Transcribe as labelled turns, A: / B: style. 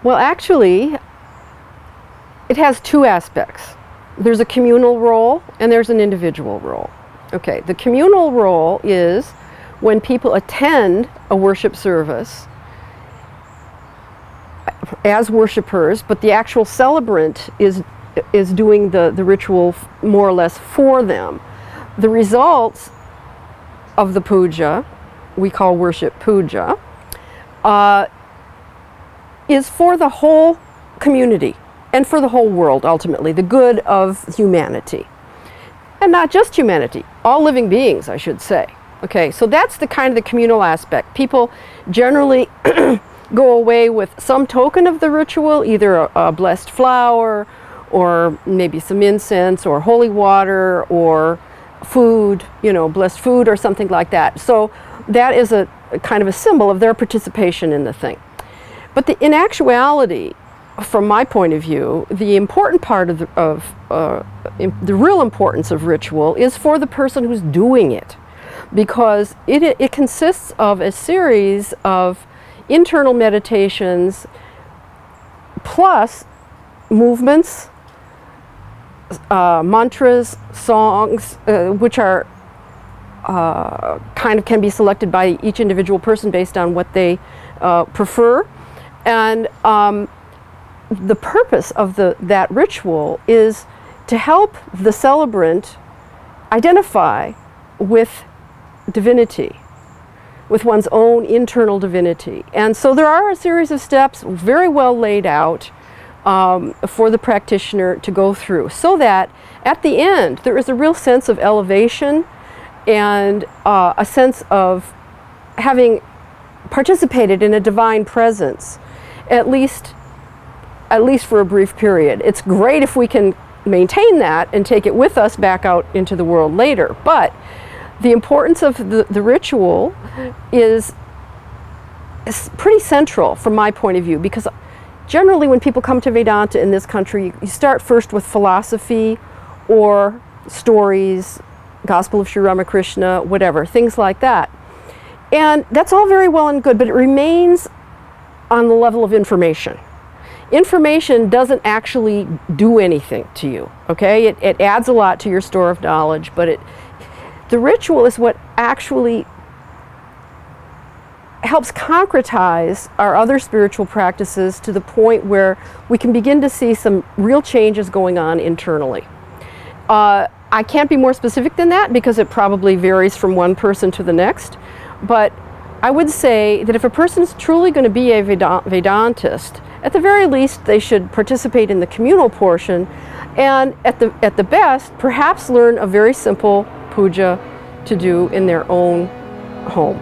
A: Well, actually, it has two aspects. There's a communal role and there's an individual role. Okay, the communal role is when people attend a worship service as worshipers, but the actual celebrant is doing the ritual more or less for them. The results of the puja, we call worship puja, is for the whole community and for the whole world, ultimately, the good of humanity. And not just humanity, all living beings, I should say. Okay, so that's the kind of the communal aspect. People generally go away with some token of the ritual, either a blessed flower, or maybe some incense, or holy water, or food, blessed food, or something like that. So that is a kind of a symbol of their participation in the thing. But in actuality, from my point of view, the important part of the real importance of ritual is for the person who's doing it, because it consists of a series of internal meditations plus movements, mantras, songs, which are kind of can be selected by each individual person based on what they prefer. And the purpose of that ritual is to help the celebrant identify with divinity, with one's own internal divinity. And so there are a series of steps very well laid out for the practitioner to go through, so that at the end there is a real sense of elevation and a sense of having participated in a divine presence, at least for a brief period. It's great if we can maintain that and take it with us back out into the world later, but the importance of the ritual is pretty central from my point of view, because generally when people come to Vedanta in this country, you start first with philosophy or stories, Gospel of Sri Ramakrishna, whatever, things like that. And that's all very well and good, but it remains on the level of information. Information doesn't actually do anything to you, okay? It adds a lot to your store of knowledge, but the ritual is what actually helps concretize our other spiritual practices to the point where we can begin to see some real changes going on internally. I can't be more specific than that because it probably varies from one person to the next, but I would say that if a person is truly going to be a Vedantist, at the very least they should participate in the communal portion, and at the best perhaps learn a very simple puja to do in their own home.